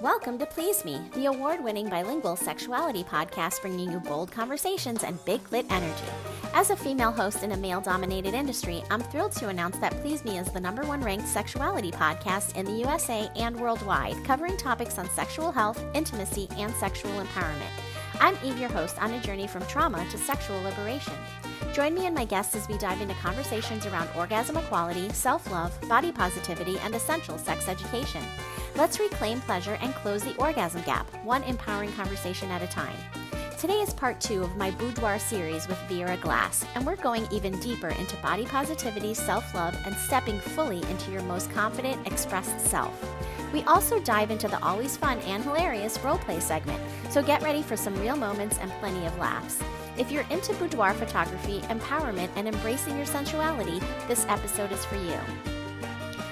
Welcome to Please Me, the award-winning bilingual sexuality podcast bringing you bold conversations and big clit energy. As a female host in a male-dominated industry, I'm thrilled to announce that Please Me is the #1 ranked sexuality podcast in the USA and worldwide, covering topics on sexual health, intimacy, and sexual empowerment. I'm Eve, your host, on a journey from trauma to sexual liberation. Join me and my guests as we dive into conversations around orgasm equality, self-love, body positivity, and essential sex education. Let's reclaim pleasure and close the orgasm gap, one empowering conversation at a time. Today is part 2 of my Boudoir series with Vera Glass, and we're going even deeper into body positivity, self-love, and stepping fully into your most confident, expressed self. We also dive into the always fun and hilarious roleplay segment, so get ready for some real moments and plenty of laughs. If you're into boudoir photography, empowerment, and embracing your sensuality, this episode is for you.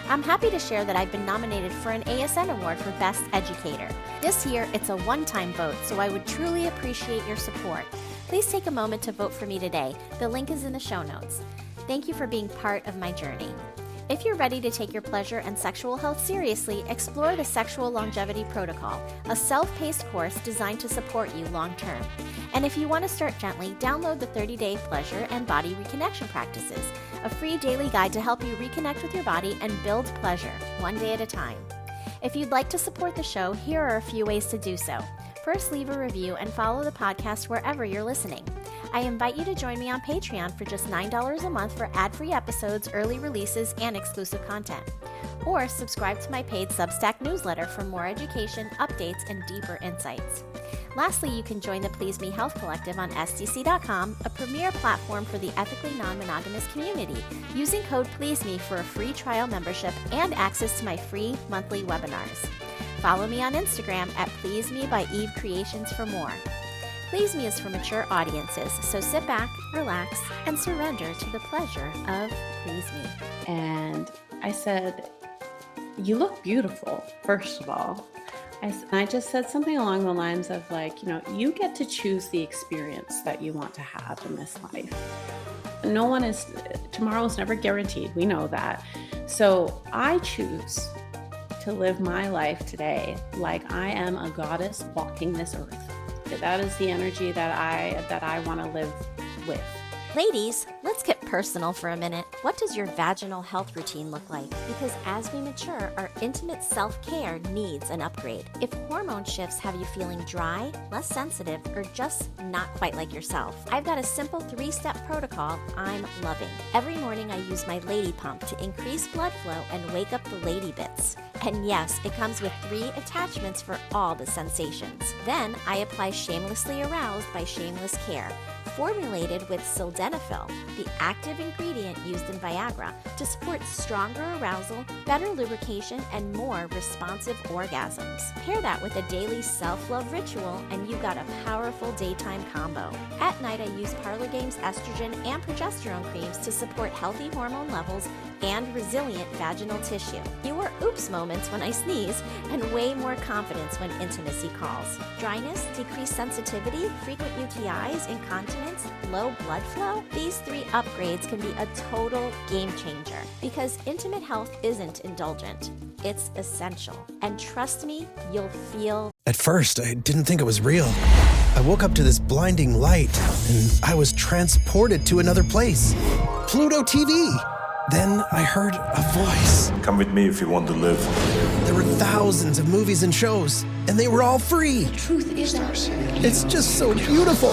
I'm happy to share that I've been nominated for an ASN Award for Best Educator. This year, it's a one-time vote, so I would truly appreciate your support. Please take a moment to vote for me today. The link is in the show notes. Thank you for being part of my journey. If you're ready to take your pleasure and sexual health seriously, explore the Sexual Longevity Protocol, a self-paced course designed to support you long-term. And if you want to start gently, download the 30-day pleasure and body reconnection practices, a free daily guide to help you reconnect with your body and build pleasure, one day at a time. If you'd like to support the show, here are a few ways to do so. First, leave a review and follow the podcast wherever you're listening. I invite you to join me on Patreon for just $9 a month for ad-free episodes, early releases, and exclusive content. Or subscribe to my paid Substack newsletter for more education, updates, and deeper insights. Lastly, you can join the Please Me Health Collective on SDC.com, a premier platform for the ethically non-monogamous community, using code PLEASEME for a free trial membership and access to my free monthly webinars. Follow me on Instagram at Please Me by Eve Creations for more. Please Me is for mature audiences, so sit back, relax, and surrender to the pleasure of Please Me. And I said, "You look beautiful, first of all." I just said something along the lines of you get to choose the experience that you want to have in this life. Tomorrow's never guaranteed. We know that. So I choose to live my life today like I am a goddess walking this earth. That is the energy that I want to live with. Ladies, let's get personal for a minute. What does your vaginal health routine look like? Because as we mature, our intimate self-care needs an upgrade. If hormone shifts have you feeling dry, less sensitive, or just not quite like yourself, I've got a simple 3-step protocol I'm loving. Every morning I use my lady pump to increase blood flow and wake up the lady bits. And yes, it comes with 3 attachments for all the sensations. Then I apply Shamelessly Aroused by Shameless Care, formulated with sildenafil, the active ingredient used in Viagra, to support stronger arousal, better lubrication, and more responsive orgasms. Pair that with a daily self-love ritual, and you've got a powerful daytime combo. At night, I use Parlor Games estrogen and progesterone creams to support healthy hormone levels and resilient vaginal tissue. Fewer oops moments when I sneeze, and way more confidence when intimacy calls. Dryness, decreased sensitivity, frequent UTIs, incontinence, low blood flow? These 3 upgrades can be a total game changer, because intimate health isn't indulgent. It's essential. And trust me, you'll feel... At first, I didn't think it was real. I woke up to this blinding light, and I was transported to another place. Pluto TV! Then I heard a voice. Come with me if you want to live. There were thousands of movies and shows, and they were all free. The truth is ours. It's just so beautiful.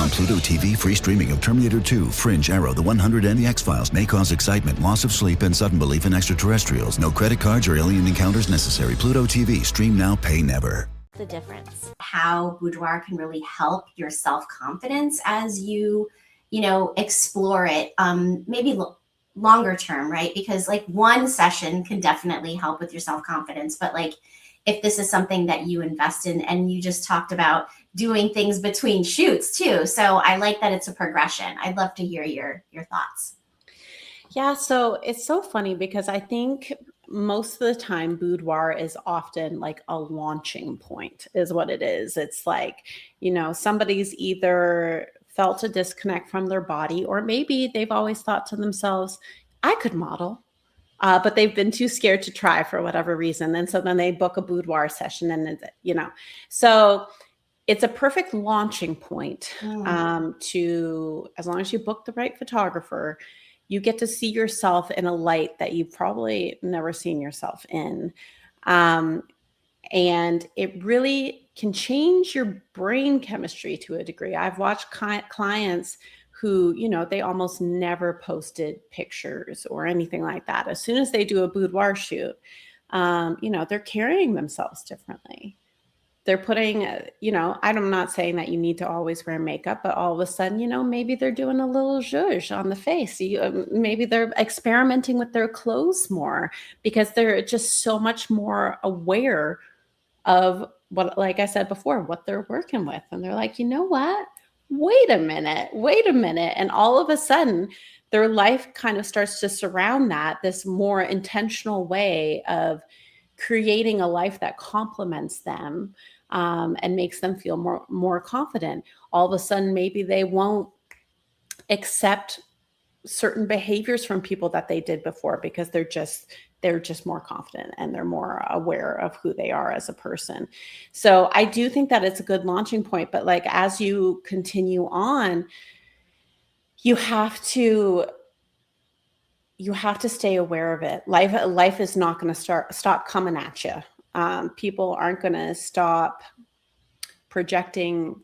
On Pluto TV, free streaming of Terminator 2, Fringe, Arrow, The 100, and The X-Files may cause excitement, loss of sleep, and sudden belief in extraterrestrials. No credit cards or alien encounters necessary. Pluto TV. Stream now, pay never. The difference. How boudoir can really help your self-confidence as you explore it, maybe longer term, right? Because one session can definitely help with your self-confidence, but if this is something that you invest in, and you just talked about doing things between shoots too. So I like that it's a progression. I'd love to hear your thoughts. Yeah, so it's so funny because I think most of the time boudoir is often like a launching point is what it is. It's somebody's either felt a disconnect from their body, or maybe they've always thought to themselves, I could model. but they've been too scared to try for whatever reason. And so then they book a boudoir session and, so it's a perfect launching point to, as long as you book the right photographer, you get to see yourself in a light that you've probably never seen yourself in. And it really can change your brain chemistry to a degree. I've watched clients who, they almost never posted pictures or anything like that. As soon as they do a boudoir shoot, they're carrying themselves differently. They're putting, I'm not saying that you need to always wear makeup, but all of a sudden, maybe they're doing a little zhuzh on the face. Maybe they're experimenting with their clothes more because they're just so much more aware of what, like I said before, what they're working with. And they're like, you know what? Wait a minute. And all of a sudden, their life kind of starts to surround this more intentional way of creating a life that complements them and makes them feel more confident. All of a sudden, maybe they won't accept certain behaviors from people that they did before because they're just more confident and they're more aware of who they are as a person. So I do think that it's a good launching point, but like, as you continue on, you have to stay aware of it. Life is not going to stop coming at you. People aren't going to stop projecting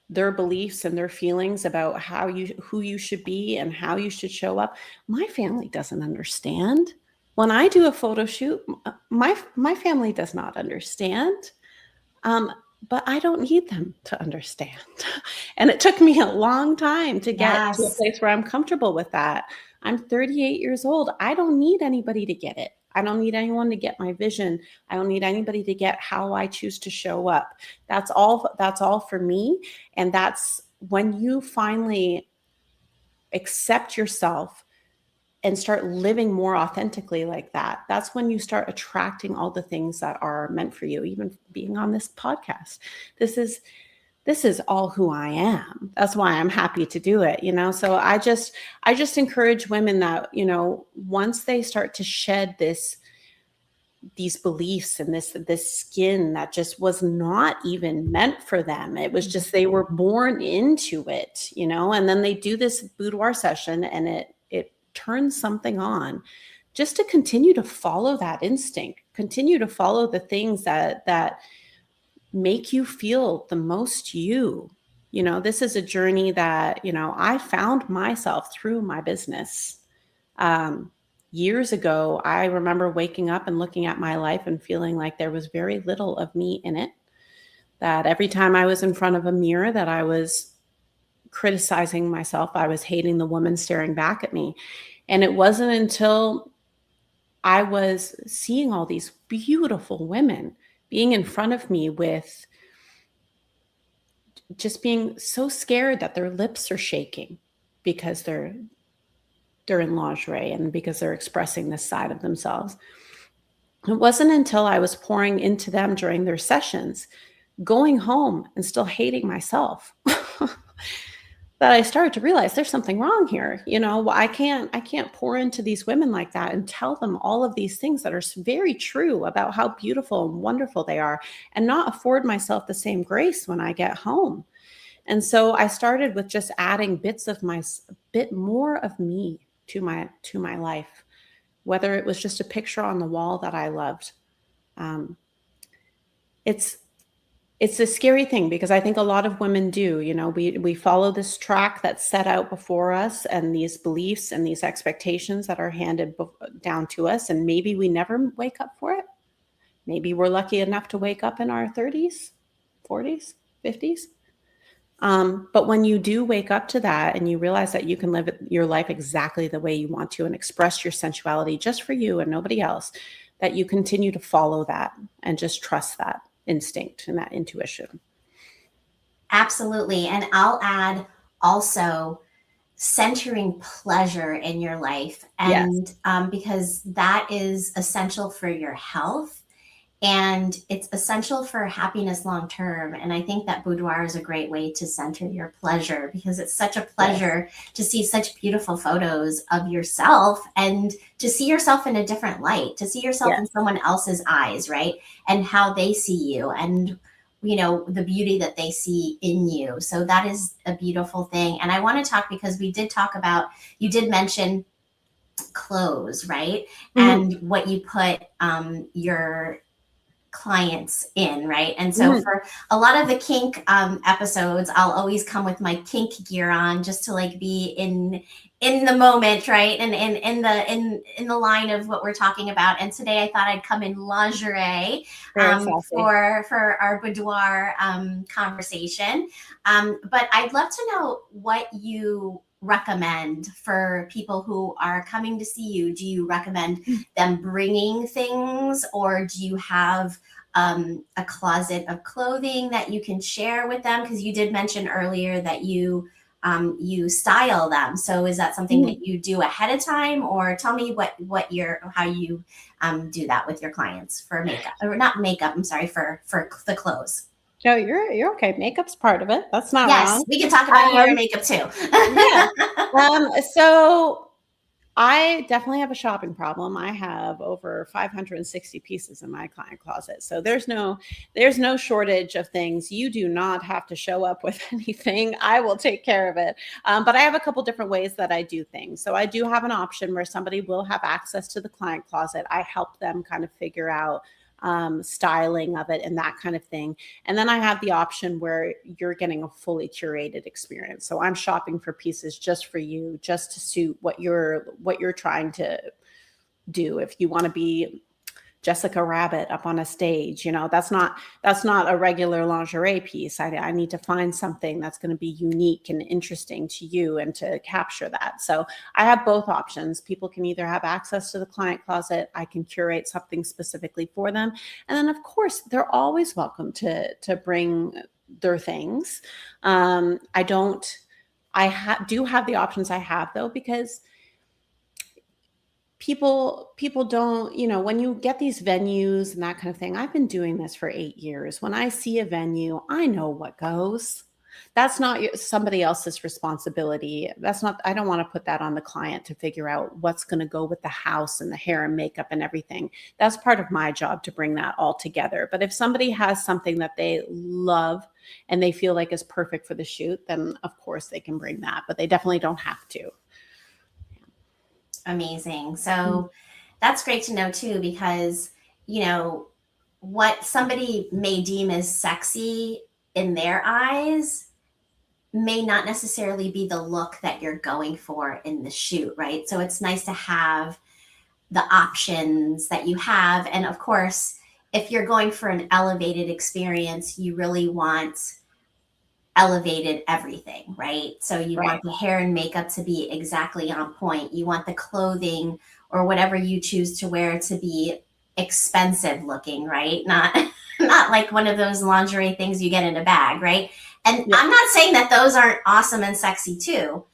their beliefs and their feelings about who you should be and how you should show up. My family doesn't understand. When I do a photo shoot, my family does not understand. But I don't need them to understand. And it took me a long time to get to a place where I'm comfortable with that. I'm 38 years old. I don't need anybody to get it. I don't need anyone to get my vision. I don't need anybody to get how I choose to show up. That's all for me. And that's when you finally accept yourself and start living more authentically like that. That's when you start attracting all the things that are meant for you, even being on this podcast. This is all who I am. That's why I'm happy to do it, So I just encourage women that, once they start to shed these beliefs and this skin that just was not even meant for them. It was just, they were born into it, and then they do this boudoir session and it turns something on, just to continue to follow that instinct, continue to follow the things that make you feel the most you. This is a journey that, I found myself through my business. Years ago, I remember waking up and looking at my life and feeling like there was very little of me in it. That every time I was in front of a mirror, that I was criticizing myself. I was hating the woman staring back at me. And it wasn't until I was seeing all these beautiful women being in front of me with just being so scared that their lips are shaking because they're in lingerie and because they're expressing this side of themselves. It wasn't until I was pouring into them during their sessions, going home and still hating myself, that I started to realize there's something wrong here. I can't pour into these women like that and tell them all of these things that are very true about how beautiful and wonderful they are, and not afford myself the same grace when I get home. And so I started with just adding bit more of me to my life, whether it was just a picture on the wall that I loved. It's a scary thing because I think a lot of women do, we follow this track that's set out before us and these beliefs and these expectations that are handed down to us. And maybe we never wake up for it. Maybe we're lucky enough to wake up in our 30s, 40s, 50s. But when you do wake up to that and you realize that you can live your life exactly the way you want to and express your sensuality just for you and nobody else, that you continue to follow that and just trust that instinct and that intuition. Absolutely. And I'll add also centering pleasure in your life. And because that is essential for your health and it's essential for happiness long term. And I think that boudoir is a great way to center your pleasure, because it's such a pleasure to see such beautiful photos of yourself and to see yourself in a different light, to see yourself in someone else's eyes, right? And how they see you, and the beauty that they see in you. So that is a beautiful thing. And I want to talk, because you did mention clothes, right? And what you put your clients in, right? And so for a lot of the kink episodes, I'll always come with my kink gear on, just to like be in the moment, right? And in the line of what we're talking about. And today I thought I'd come in lingerie for our boudoir conversation. But I'd love to know what you recommend for people who are coming to see you. Do you recommend them bringing things, or do you have a closet of clothing that you can share with them? Because you did mention earlier that you style them. So is that something that you do ahead of time, or tell me how you do that with your clients for makeup, or not makeup, I'm sorry, for the clothes. No, you're okay. Makeup's part of it. That's not yes, wrong. We can talk about hair and makeup too. So I definitely have a shopping problem. I have over 560 pieces in my client closet. So there's no shortage of things. You do not have to show up with anything. I will take care of it. But I have a couple different ways that I do things. So I do have an option where somebody will have access to the client closet. I help them kind of figure out styling of it and that kind of thing. And then I have the option where you're getting a fully curated experience. So I'm shopping for pieces just for you, just to suit what you're trying to do. If you want to be Jessica Rabbit up on a stage, that's not a regular lingerie piece. I need to find something that's going to be unique and interesting to you and to capture that. So I have both options. People can either have access to the client closet. I can curate something specifically for them. And then of course, they're always welcome to bring their things. I do have the options I have though, because people don't, when you get these venues and that kind of thing, I've been doing this for 8 years. When I see a venue, I know what goes. That's not somebody else's responsibility. I don't want to put that on the client to figure out what's going to go with the house and the hair and makeup and everything. That's part of my job to bring that all together. But if somebody has something that they love and they feel like is perfect for the shoot, then of course they can bring that, but they definitely don't have to. Amazing. So that's great to know too, because, what somebody may deem as sexy in their eyes may not necessarily be the look that you're going for in the shoot, right? So it's nice to have the options that you have. And of course, if you're going for an elevated experience, you really want elevated everything, right? So you want the hair and makeup to be exactly on point. You want the clothing or whatever you choose to wear to be expensive looking, right? Not like one of those lingerie things you get in a bag, right? And I'm not saying that those aren't awesome and sexy too,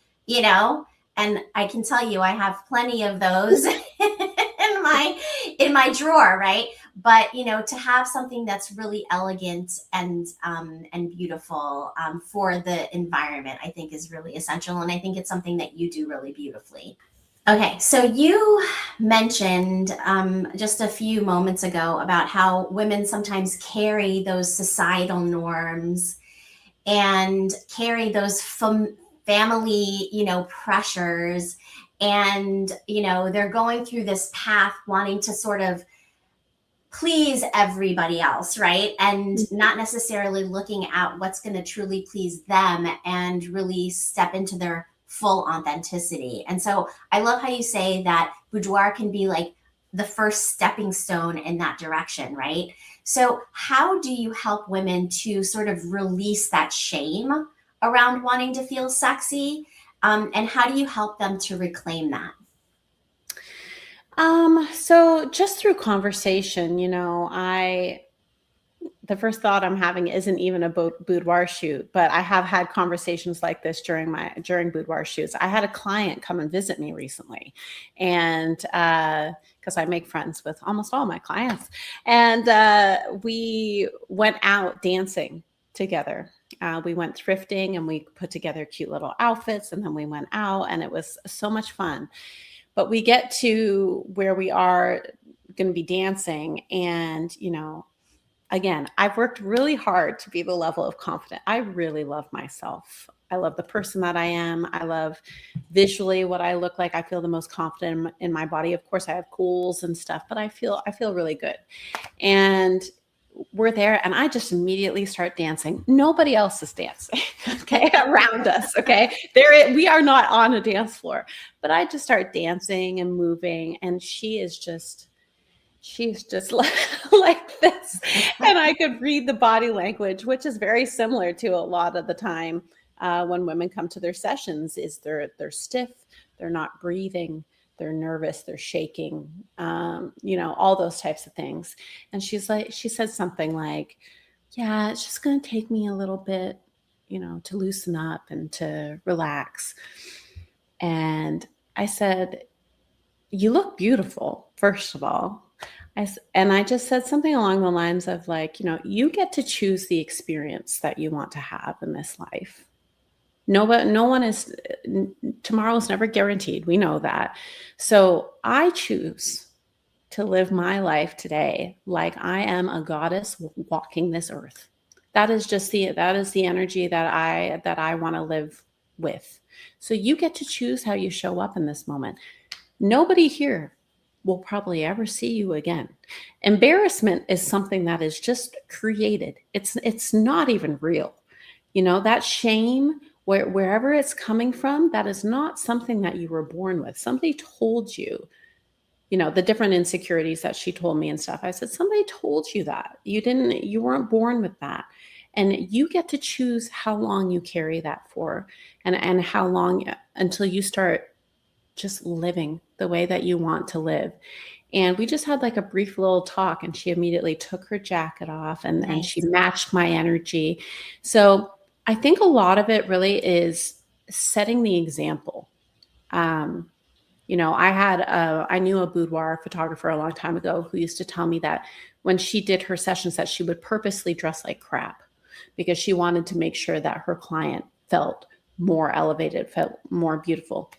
and I can tell you I have plenty of those in my drawer, right? But to have something that's really elegant and beautiful for the environment, I think is really essential, and I think it's something that you do really beautifully. Okay, so you mentioned just a few moments ago about how women sometimes carry those societal norms and carry those family, pressures, and they're going through this path wanting to sort of please everybody else, right? And not necessarily looking at what's going to truly please them and really step into their full authenticity. And so I love how you say that boudoir can be like the first stepping stone in that direction, right? So how do you help women to sort of release that shame around wanting to feel sexy? And how do you help them to reclaim that? So just through conversation, the first thought I'm having isn't even a boudoir shoot, but I have had conversations like this during boudoir shoots. I had a client come and visit me recently, and because I make friends with almost all my clients, and we went out dancing together. We went thrifting and we put together cute little outfits, and then we went out, and it was so much fun. But we get to where we are going to be dancing, and again, I've worked really hard to be the level of confident. I really love myself. I love the person that I am. I love visually what I look like. I feel the most confident in my body. Of course, I have goals and stuff, but I feel really good. And we're there, and I just immediately start dancing. Nobody else is dancing, okay, around us, okay? We are not on a dance floor, but I just start dancing and moving, and she's just like this. And I could read the body language, which is very similar to a lot of the time when women come to their sessions, is they're stiff, they're not breathing, they're nervous, they're shaking, all those types of things. And she said something like, yeah, it's just going to take me a little bit, to loosen up and to relax. And I said, you look beautiful, first of all. And I just said something along the lines of like, you get to choose the experience that you want to have in this life. Tomorrow's never guaranteed. We know that. So I choose to live my life today like I am a goddess walking this earth. That is the energy that I want to live with. So you get to choose how you show up in this moment. Nobody here will probably ever see you again. Embarrassment is something that is just created. It's not even real. That shame, wherever it's coming from, that is not something that you were born with. Somebody told you, the different insecurities that she told me and stuff. I said, somebody told you that. You weren't born with that. And you get to choose how long you carry that for, and how long until you start just living the way that you want to live. And we just had like a brief little talk, and she immediately took her jacket off, and she matched my energy. So I think a lot of it really is setting the example. I knew a boudoir photographer a long time ago who used to tell me that when she did her sessions that she would purposely dress like crap because she wanted to make sure that her client felt more elevated, felt more beautiful.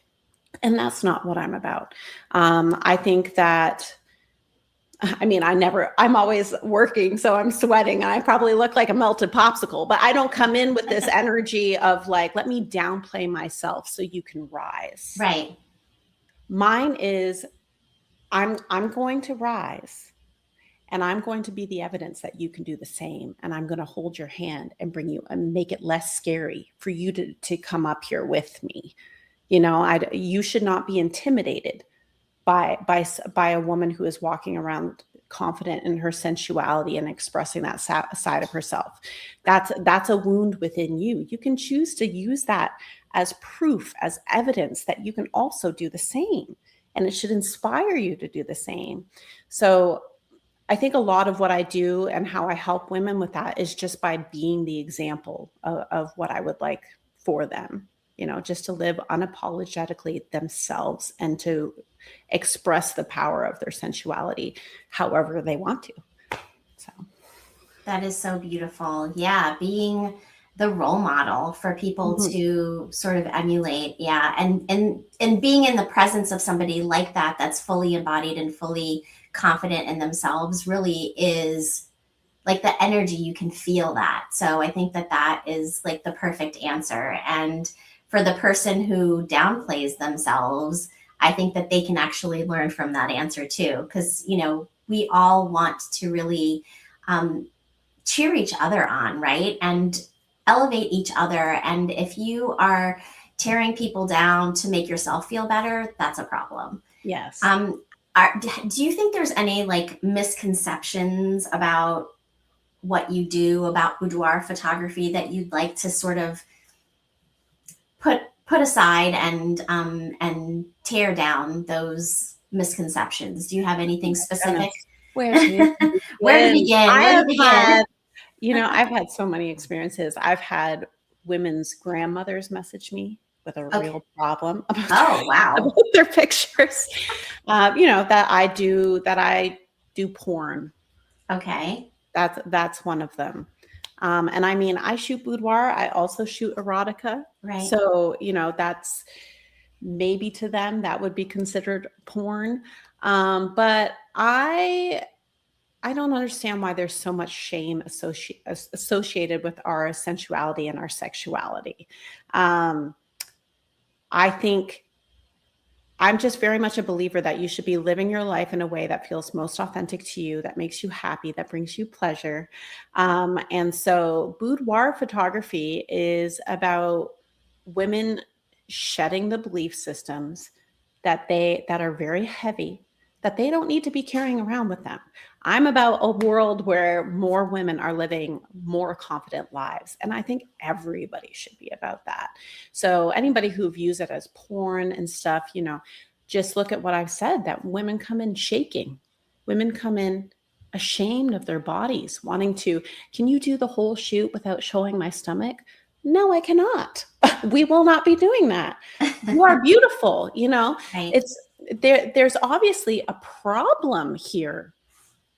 And that's not what I'm about. I think that, I'm always working, so I'm sweating, and I probably look like a melted popsicle, but I don't come in with this energy of like, let me downplay myself so you can rise. Right. Mine is, I'm going to rise, and I'm going to be the evidence that you can do the same. And I'm going to hold your hand and bring you and make it less scary for you to come up here with me. You should not be intimidated by a woman who is walking around confident in her sensuality and expressing that side of herself. That's a wound within you. You can choose to use that as proof, as evidence that you can also do the same. And it should inspire you to do the same. So I think a lot of what I do and how I help women with that is just by being the example of what I would like for them. Just to live unapologetically themselves and to express the power of their sensuality however they want to. So that is so beautiful. Yeah, being the role model for people to sort of emulate. Yeah, and being in the presence of somebody like that that's fully embodied and fully confident in themselves really is like the energy. You can feel that. So I think that is like the perfect answer. And for the person who downplays themselves, I think that they can actually learn from that answer too. Because, we all want to really cheer each other on, right? And elevate each other. And if you are tearing people down to make yourself feel better, that's a problem. Yes. Do you think there's any like misconceptions about what you do, about boudoir photography, that you'd like to sort of put aside and tear down those misconceptions? Do you have anything specific? Where to begin? Where to begin? I've had so many experiences. I've had women's grandmothers message me with a Okay. real problem about, Oh, wow. about their pictures. That I do porn. Okay. That's one of them. And I mean, I shoot boudoir. I also shoot erotica. Right. So, that's maybe to them that would be considered porn. But I don't understand why there's so much shame associated with our sensuality and our sexuality. I think I'm just very much a believer that you should be living your life in a way that feels most authentic to you, that makes you happy, that brings you pleasure. And so boudoir photography is about women shedding the belief systems that are very heavy, that they don't need to be carrying around with them. I'm about a world where more women are living more confident lives. And I think everybody should be about that. So anybody who views it as porn and stuff, just look at what I've said, that women come in shaking. Women come in ashamed of their bodies, wanting to, can you do the whole shoot without showing my stomach? No, I cannot. We will not be doing that. You are beautiful. Right. It's there's obviously a problem here,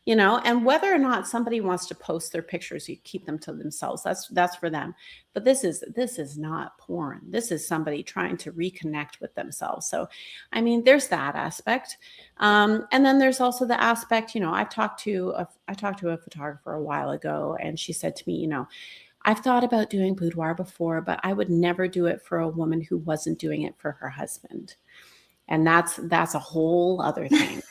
and whether or not somebody wants to post their pictures, you keep them to themselves. That's for them. But this is not porn. This is somebody trying to reconnect with themselves. So, I mean, there's that aspect. And then there's also the aspect, I talked to a photographer a while ago, and she said to me, I've thought about doing boudoir before, but I would never do it for a woman who wasn't doing it for her husband. And that's a whole other thing.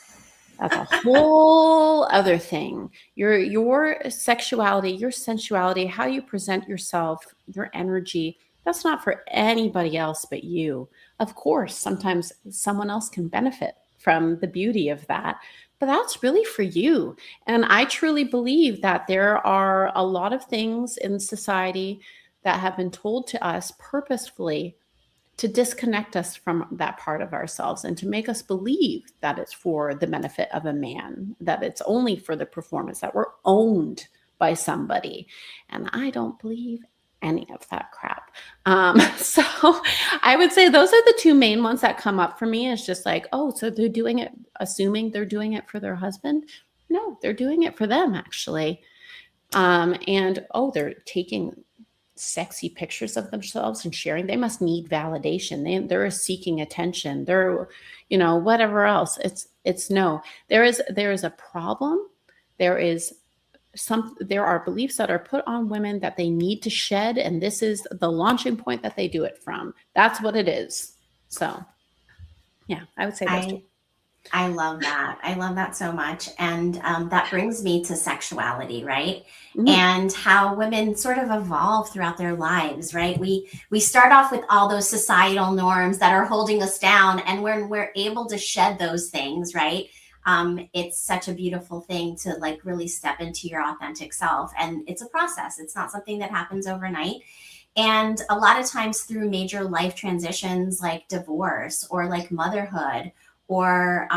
That's a whole other thing. Your sexuality, your sensuality, how you present yourself, your energy, that's not for anybody else but you. Of course, sometimes someone else can benefit from the beauty of that, but that's really for you. And I truly believe that there are a lot of things in society that have been told to us purposefully to disconnect us from that part of ourselves and to make us believe that it's for the benefit of a man, that it's only for the performance, that we're owned by somebody. And I don't believe any of that crap. So I would say those are the two main ones that come up for me. Is just like, oh, so they're doing it, assuming they're doing it for their husband. No, they're doing it for them, actually. And they're taking sexy pictures of themselves and sharing. They must need validation. They're seeking attention. They're, whatever else. It's no. There is a problem. There are beliefs that are put on women that they need to shed, and this is the launching point that they do it from. That's what it is. So, yeah, I would say those two. I love that. I love that so much. And that brings me to sexuality, right? Mm-hmm. And how women sort of evolve throughout their lives, right? We start off with all those societal norms that are holding us down. And when we're able to shed those things, right? It's such a beautiful thing to like really step into your authentic self. And it's a process. It's not something that happens overnight. And a lot of times through major life transitions like divorce or like motherhood, or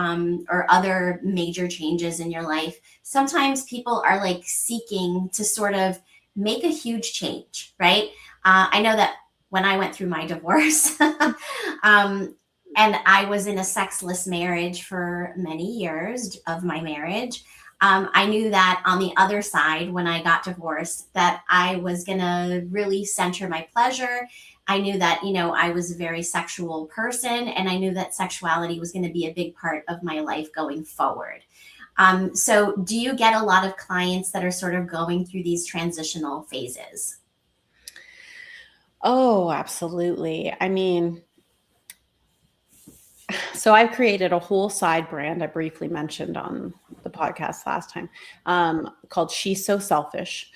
other major changes in your life, sometimes people are like seeking to sort of make a huge change, right? I know that when I went through my divorce, and I was in a sexless marriage for many years of my marriage, I knew that on the other side, when I got divorced, that I was going to really center my pleasure. I knew that, I was a very sexual person, and I knew that sexuality was going to be a big part of my life going forward. So do you get a lot of clients that are sort of going through these transitional phases? Oh, absolutely. I mean, so I've created a whole side brand I briefly mentioned on the podcast last time, called She's So Selfish,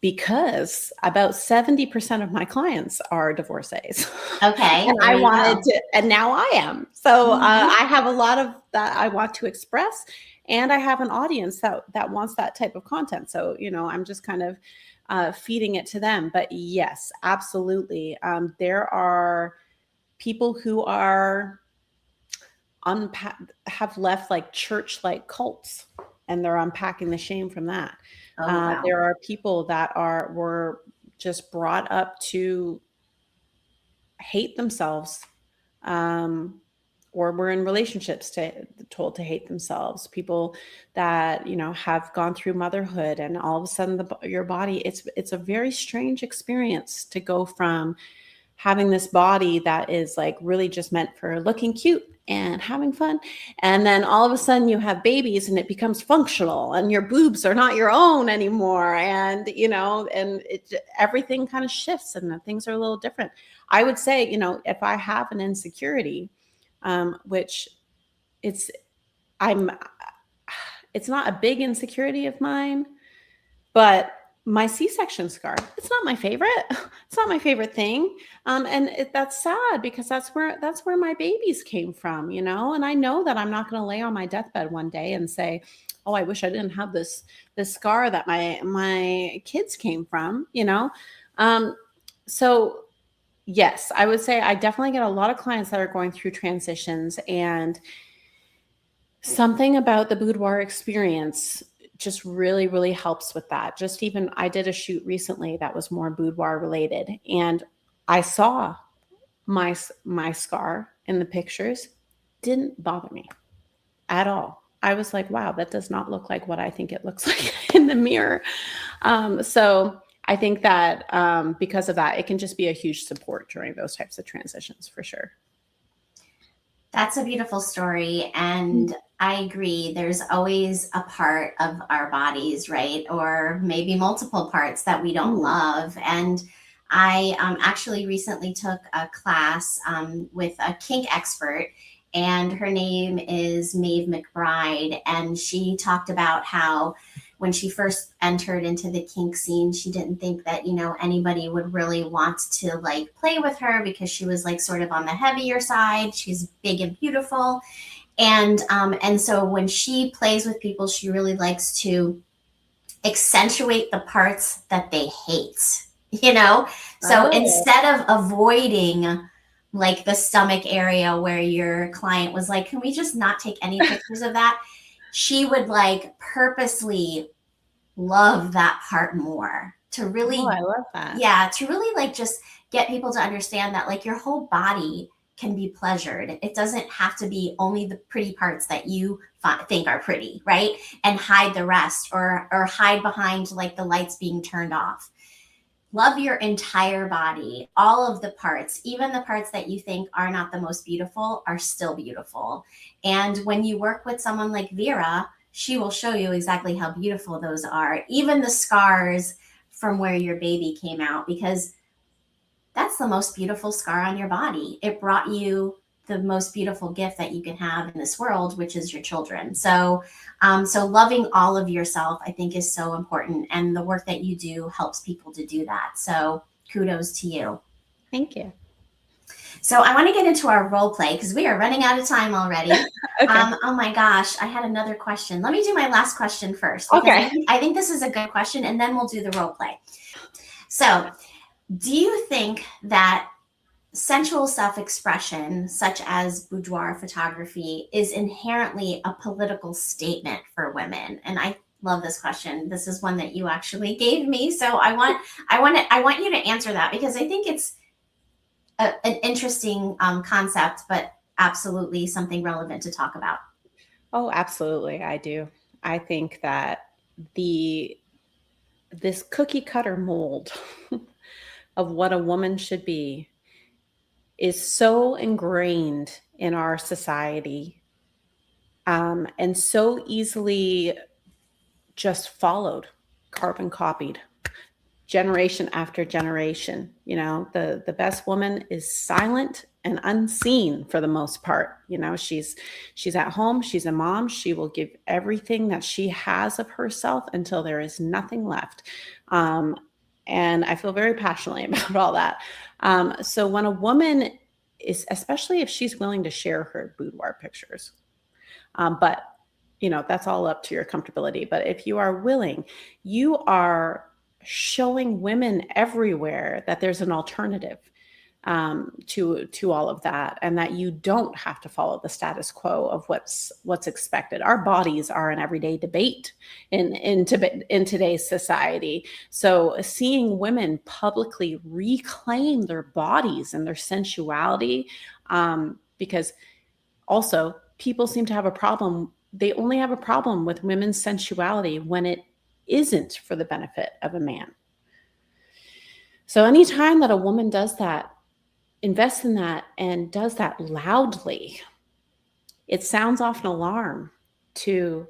because about 70% of my clients are divorcees. Okay. And I wanted to, and now I am. So I have a lot of that I want to express, and I have an audience that wants that type of content. So, I'm just kind of feeding it to them. But yes, absolutely. There are people who are have left like church-like cults, and they're unpacking the shame from that. Oh, wow. There are people that were just brought up to hate themselves, or were in relationships told to hate themselves. People that, have gone through motherhood, and all of a sudden your body, it's a very strange experience to go from having this body that is like really just meant for looking cute and having fun. And then all of a sudden you have babies and it becomes functional and your boobs are not your own anymore. And, everything kind of shifts and things are a little different. I would say, if I have an insecurity, which it's not a big insecurity of mine, but my C-section scar, it's not my favorite. It's not my favorite thing. That's sad because that's where my babies came from, and I know that I'm not going to lay on my deathbed one day and say, oh, I wish I didn't have this scar that my kids came from, So yes, I would say I definitely get a lot of clients that are going through transitions, and something about the boudoir experience just really, really helps with that. Just even, I did a shoot recently that was more boudoir related, and I saw my scar in the pictures. Didn't bother me at all. I was like, wow, that does not look like what I think it looks like in the mirror. So I think that because of that, it can just be a huge support during those types of transitions for sure. That's a beautiful story. And I agree. There's always a part of our bodies, right? Or maybe multiple parts that we don't love. And I actually recently took a class with a kink expert, and her name is Maeve McBride. And she talked about how when she first entered into the kink scene, she didn't think that, anybody would really want to like play with her because she was like sort of on the heavier side. She's big and beautiful. And so when she plays with people, she really likes to accentuate the parts that they hate, So instead of avoiding like the stomach area where your client was like, can we just not take any pictures of that? She would like purposely love that part more to really, I love that. Yeah, to really like just get people to understand that like your whole body can be pleasured. It doesn't have to be only the pretty parts that you think are pretty, right? And hide the rest, or hide behind like the lights being turned off. Love your entire body, all of the parts, even the parts that you think are not the most beautiful are still beautiful. And when you work with someone like Vera, she will show you exactly how beautiful those are, even the scars from where your baby came out, because that's the most beautiful scar on your body. It brought you the most beautiful gift that you can have in this world, which is your children. So loving all of yourself, I think, is so important. And the work that you do helps people to do that. So kudos to you. Thank you. So I want to get into our role play because we are running out of time already. Okay. Oh my gosh, I had another question. Let me do my last question first. Okay. I think this is a good question, and then we'll do the role play. So do you think that sensual self-expression, such as boudoir photography, is inherently a political statement for women? And I love this question. This is one that you actually gave me. So I want you to answer that, because I think it's an interesting concept, but absolutely something relevant to talk about. Oh, absolutely. I do. I think that this cookie cutter mold of what a woman should be is so ingrained in our society, and so easily just followed, carbon copied, generation after generation. The best woman is silent and unseen for the most part. She's at home, she's a mom, she will give everything that she has of herself until there is nothing left. And I feel very passionately about all that. So when a woman is, especially if she's willing to share her boudoir pictures, but that's all up to your comfortability. But if you are willing, you are showing women everywhere that there's an alternative. to all of that, and that you don't have to follow the status quo of what's expected. Our bodies are an everyday debate in today's society. So seeing women publicly reclaim their bodies and their sensuality, because also people seem to have a problem. They only have a problem with women's sensuality when it isn't for the benefit of a man. So anytime that a woman does that, invests in that, and does that loudly, it sounds off an alarm to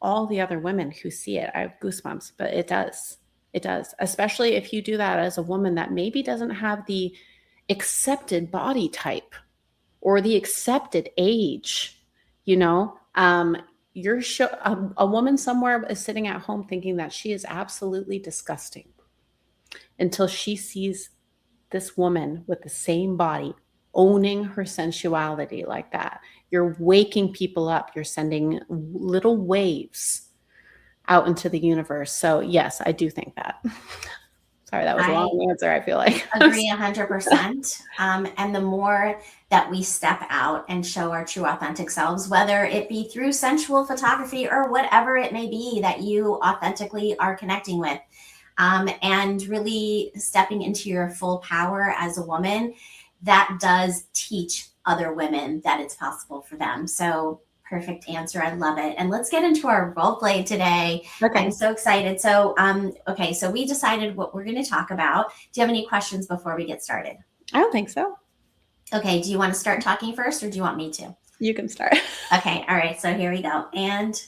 all the other women who see it. I have goosebumps, but it does. It does, especially if you do that as a woman that maybe doesn't have the accepted body type or the accepted age. A woman somewhere is sitting at home thinking that she is absolutely disgusting until she sees this woman with the same body owning her sensuality like that. You're waking people up. You're sending little waves out into the universe. So yes, I do think that. Sorry, that was a long answer, I feel like. Agree 100%. And the more that we step out and show our true authentic selves, whether it be through sensual photography or whatever it may be that you authentically are connecting with, and really stepping into your full power as a woman, that does teach other women that it's possible for them. So perfect answer. I love it. And let's get into our role play today. Okay. I'm so excited. So, so we decided what we're going to talk about. Do you have any questions before we get started? I don't think so. Okay. Do you want to start talking first, or do you want me to? You can start. Okay. All right. So here we go. And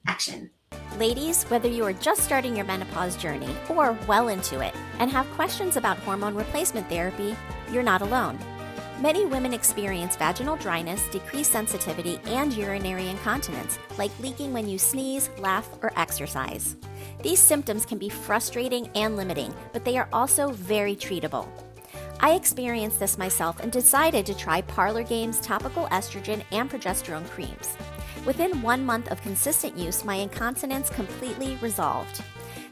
action. Ladies, whether you are just starting your menopause journey or well into it and have questions about hormone replacement therapy, you're not alone. Many women experience vaginal dryness, decreased sensitivity, and urinary incontinence, like leaking when you sneeze, laugh, or exercise. These symptoms can be frustrating and limiting, but they are also very treatable. I experienced this myself and decided to try Parlor Game's topical estrogen and progesterone creams. Within 1 month of consistent use, my incontinence completely resolved.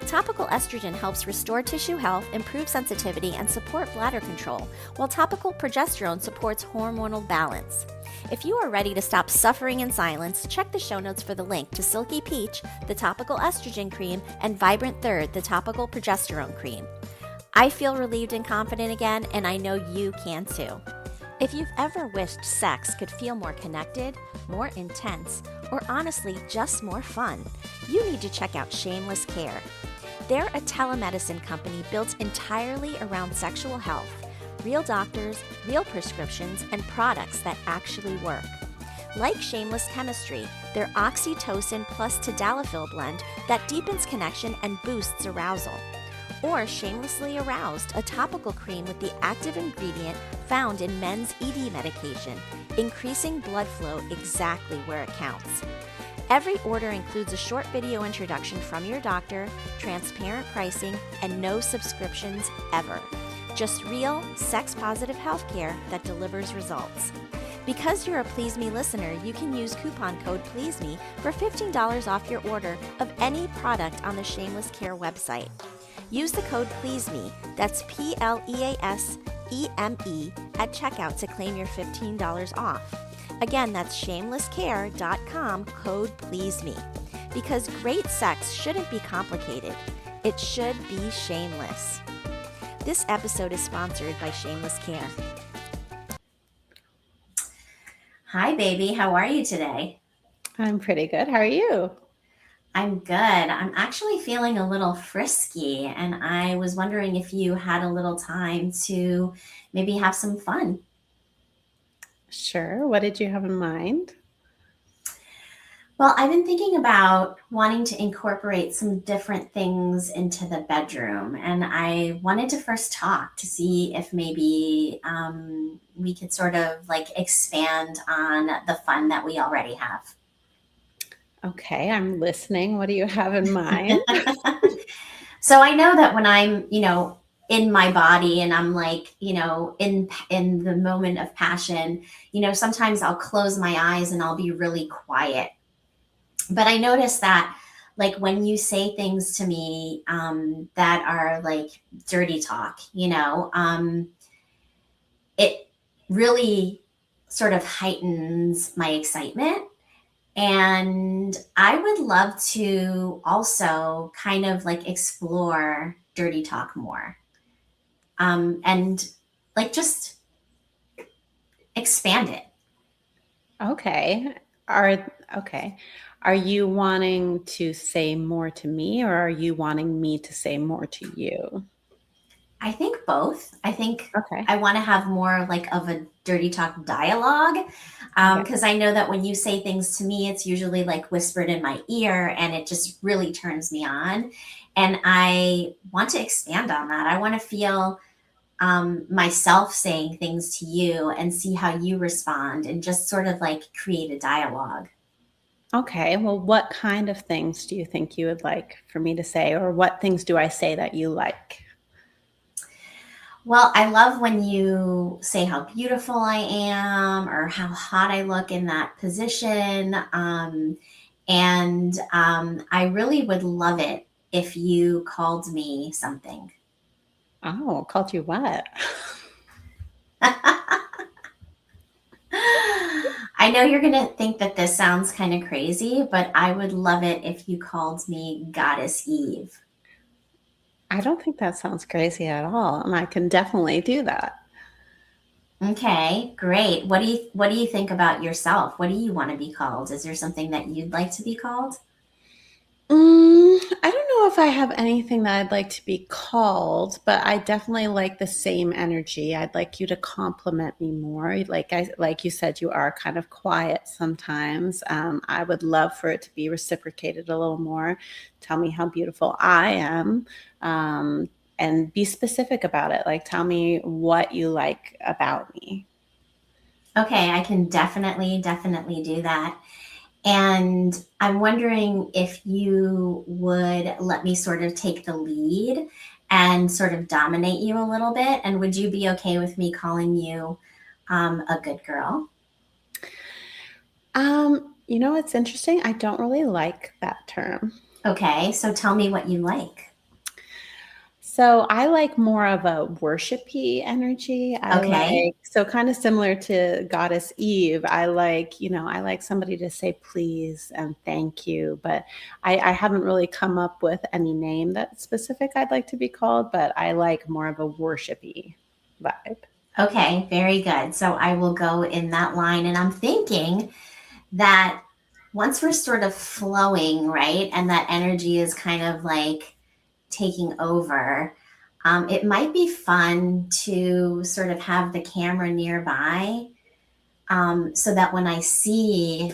Topical estrogen helps restore tissue health, improve sensitivity, and support bladder control, while topical progesterone supports hormonal balance. If you are ready to stop suffering in silence, check the show notes for the link to Silky Peach, the topical estrogen cream, and Vibrant Third, the topical progesterone cream. I feel relieved and confident again, and I know you can too. If you've ever wished sex could feel more connected, more intense, or honestly just more fun, you need to check out Shameless Care. They're a telemedicine company built entirely around sexual health, real doctors, real prescriptions, and products that actually work. Like Shameless Chemistry, their oxytocin plus tadalafil blend that deepens connection and boosts arousal. Or Shamelessly Aroused, a topical cream with the active ingredient found in men's ED medication, increasing blood flow exactly where it counts. Every order includes a short video introduction from your doctor, transparent pricing, and no subscriptions ever. Just real, sex-positive healthcare that delivers results. Because you're a Please Me listener, you can use coupon code PLEASEME for $15 off your order of any product on the Shameless Care website. Use the code PLEASEME, that's PLEASEME, at checkout to claim your $15 off. Again, that's shamelesscare.com, code PLEASEME. Because great sex shouldn't be complicated. It should be shameless. This episode is sponsored by Shameless Care. Hi, baby. How are you today? I'm pretty good. How are you? I'm good. I'm actually feeling a little frisky, and I was wondering if you had a little time to maybe have some fun. Sure. What did you have in mind? Well, I've been thinking about wanting to incorporate some different things into the bedroom, and I wanted to first talk to see if maybe we could sort of like expand on the fun that we already have. Okay, I'm listening. What do you have in mind? So I know that when I'm, in my body and I'm like, in the moment of passion, sometimes I'll close my eyes and I'll be really quiet. But I notice that like when you say things to me that are like dirty talk, it really sort of heightens my excitement. And I would love to also kind of like explore dirty talk more. And like just expand it. Okay. Okay. Are you wanting to say more to me, or are you wanting me to say more to you? I think both. I think Okay. I want to have more like of a dirty talk dialogue, Okay. because I know that when you say things to me, it's usually like whispered in my ear, and it just really turns me on. And I want to expand on that. I want to feel myself saying things to you and see how you respond, and just sort of like create a dialogue. Okay. Well, what kind of things do you think you would like for me to say, or what things do I say that you like? Well, I love when you say how beautiful I am or how hot I look in that position. And I really would love it if you called me something. Oh, called you what? I know you're going to think that this sounds kind of crazy, but I would love it if you called me Goddess Eve. I don't think that sounds crazy at all, and I can definitely do that. Okay, great. What do you think about yourself? What do you want to be called? Is there something that you'd like to be called? I don't know if I have anything that I'd like to be called, but I definitely like the same energy. I'd like you to compliment me more. Like you said, you are kind of quiet sometimes. I would love for it to be reciprocated a little more. Tell me how beautiful I am, and be specific about it. Like, tell me what you like about me. Okay, I can definitely do that. And I'm wondering if you would let me sort of take the lead and sort of dominate you a little bit. And would you be okay with me calling you a good girl? It's interesting. I don't really like that term. Okay, so tell me what you like. So I like more of a worshipy energy. Okay. So kind of similar to Goddess Eve. I like somebody to say please and thank you, but I haven't really come up with any name that's specific I'd like to be called, but I like more of a worshipy vibe. Okay, very good. So I will go in that line. And I'm thinking that once we're sort of flowing, right, and that energy is kind of like taking over, it might be fun to sort of have the camera nearby, so that when I see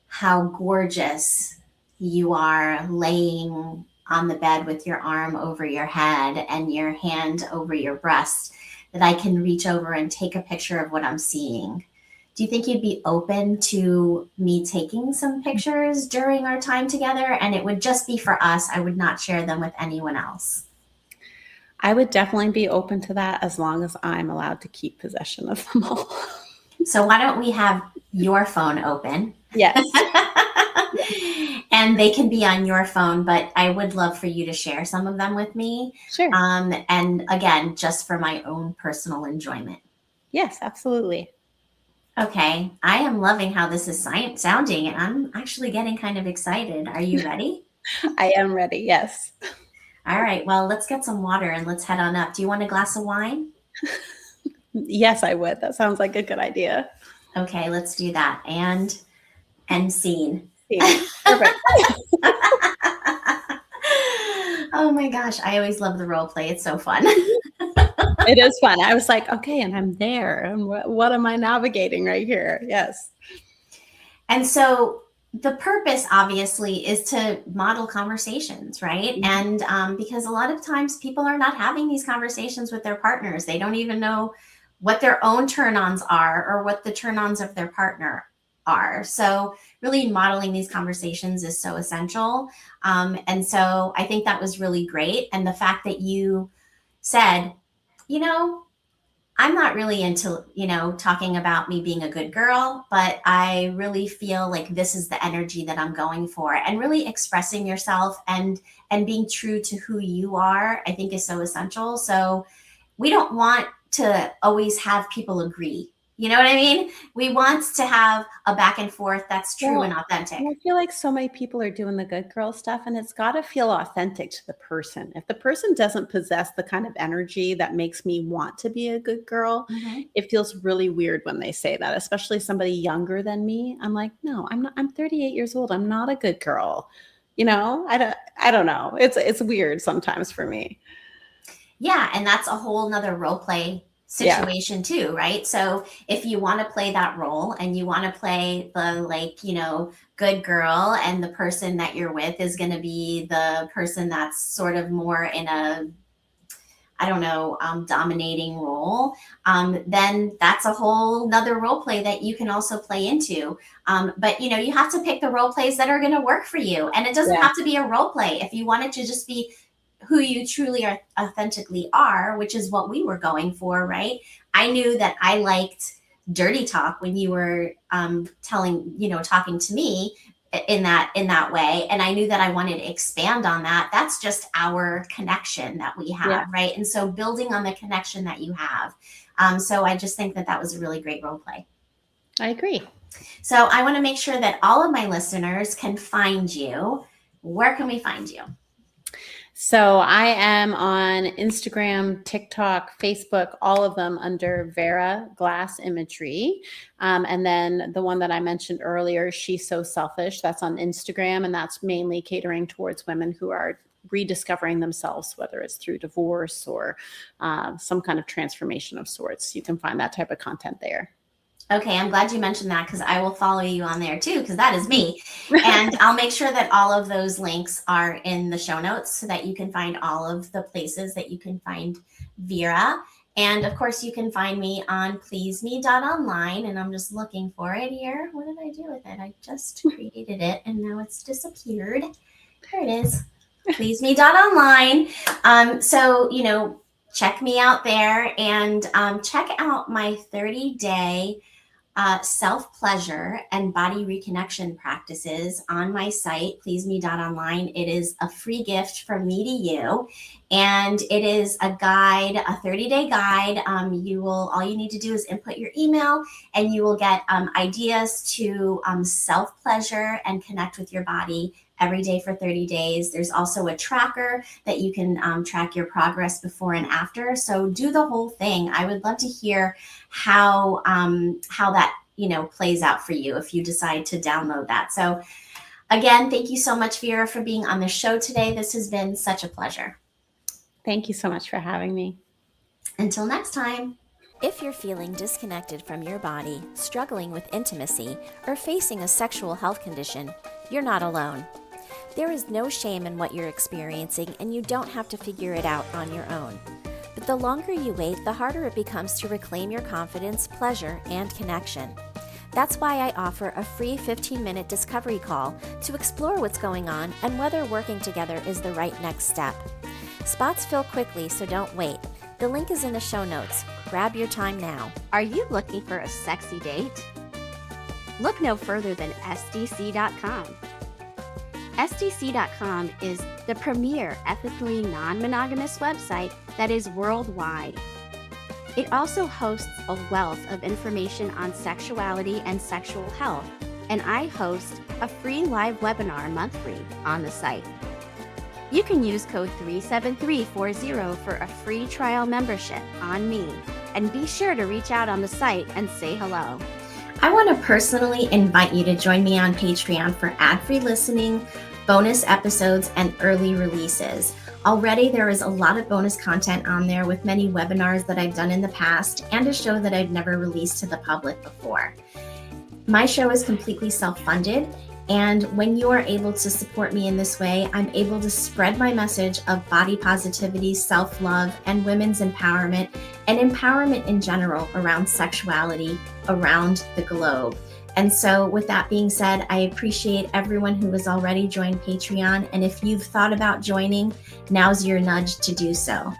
how gorgeous you are laying on the bed with your arm over your head and your hand over your breast, that I can reach over and take a picture of what I'm seeing. Do you think you'd be open to me taking some pictures during our time together? And it would just be for us. I would not share them with anyone else. I would definitely be open to that as long as I'm allowed to keep possession of them all. So why don't we have your phone open? Yes. And they can be on your phone, but I would love for you to share some of them with me. Sure. And again, just for my own personal enjoyment. Yes, absolutely. Okay. I am loving how this is sounding, and I'm actually getting kind of excited. Are you ready? I am ready. Yes. All right. Well, let's get some water and let's head on up. Do you want a glass of wine? Yes, I would. That sounds like a good idea. Okay, let's do that. And scene. Yeah, perfect. Oh my gosh, I always love the role play. It's so fun. It is fun. I was like, okay, and I'm there. And what am I navigating right here? Yes. And so the purpose, obviously, is to model conversations, right? Mhm. And because a lot of times people are not having these conversations with their partners. They don't even know what their own turn-ons are or what the turn-ons of their partner are. So really modeling these conversations is so essential. And so I think that was really great. And the fact that you said, you know, I'm not really into, talking about me being a good girl, but I really feel like this is the energy that I'm going for. And really expressing yourself and being true to who you are, I think is so essential. So we don't want to always have people agree. You know what I mean? We want to have a back and forth that's true and authentic. I feel like so many people are doing the good girl stuff, and it's got to feel authentic to the person. If the person doesn't possess the kind of energy that makes me want to be a good girl, it feels really weird when they say that, especially somebody younger than me. I'm like, no, I'm not. I'm 38 years old. I'm not a good girl. I don't know. It's weird sometimes for me. Yeah, and that's a whole nother role play situation too, right? So if you want to play that role and you want to play the good girl, and the person that you're with is going to be the person that's sort of more in a, I don't know, dominating role, then that's a whole nother role play that you can also play into. But you have to pick the role plays that are going to work for you, and it doesn't have to be a role play. If you want it to just be who you truly are, authentically are, which is what we were going for, right? I knew that I liked dirty talk when you were talking to me in that way, and I knew that I wanted to expand on that. That's just our connection that we have, right? And so building on the connection that you have. So I just think that was a really great role play. I agree. So I want to make sure that all of my listeners can find you. Where can we find you? So I am on Instagram, TikTok, Facebook, all of them under Vera Glass Imagery. And then the one that I mentioned earlier, She's So Selfish, that's on Instagram. And that's mainly catering towards women who are rediscovering themselves, whether it's through divorce or some kind of transformation of sorts. You can find that type of content there. Okay, I'm glad you mentioned that, because I will follow you on there too, because that is me. And I'll make sure that all of those links are in the show notes so that you can find all of the places that you can find Vera. And of course, you can find me on pleaseme.online, and I'm just looking for it here. What did I do with it? I just created it and now it's disappeared. There it is, pleaseme.online. So, check me out there, and check out my 30-day self-pleasure and body reconnection practices on my site, pleaseme.online. It is a free gift from me to you, and it is a guide, a 30-day guide. All you need to do is input your email, and you will get ideas to self-pleasure and connect with your body every day for 30 days. There's also a tracker that you can track your progress before and after. So do the whole thing. I would love to hear how that plays out for you if you decide to download that. So again, thank you so much, Vera, for being on the show today. This has been such a pleasure. Thank you so much for having me. Until next time. If you're feeling disconnected from your body, struggling with intimacy, or facing a sexual health condition, you're not alone. There is no shame in what you're experiencing, and you don't have to figure it out on your own. But the longer you wait, the harder it becomes to reclaim your confidence, pleasure, and connection. That's why I offer a free 15-minute discovery call to explore what's going on and whether working together is the right next step. Spots fill quickly, so don't wait. The link is in the show notes. Grab your time now. Are you looking for a sexy date? Look no further than SDC.com. SDC.com is the premier ethically non-monogamous website that is worldwide. It also hosts a wealth of information on sexuality and sexual health, and I host a free live webinar monthly on the site. You can use code 37340 for a free trial membership on me, and be sure to reach out on the site and say hello. I want to personally invite you to join me on Patreon for ad-free listening, bonus episodes, and early releases. Already there is a lot of bonus content on there, with many webinars that I've done in the past and a show that I've never released to the public before. My show is completely self-funded, and when you are able to support me in this way, I'm able to spread my message of body positivity, self-love, and women's empowerment, and empowerment in general around sexuality around the globe. And so with that being said, I appreciate everyone who has already joined Patreon. And if you've thought about joining, now's your nudge to do so.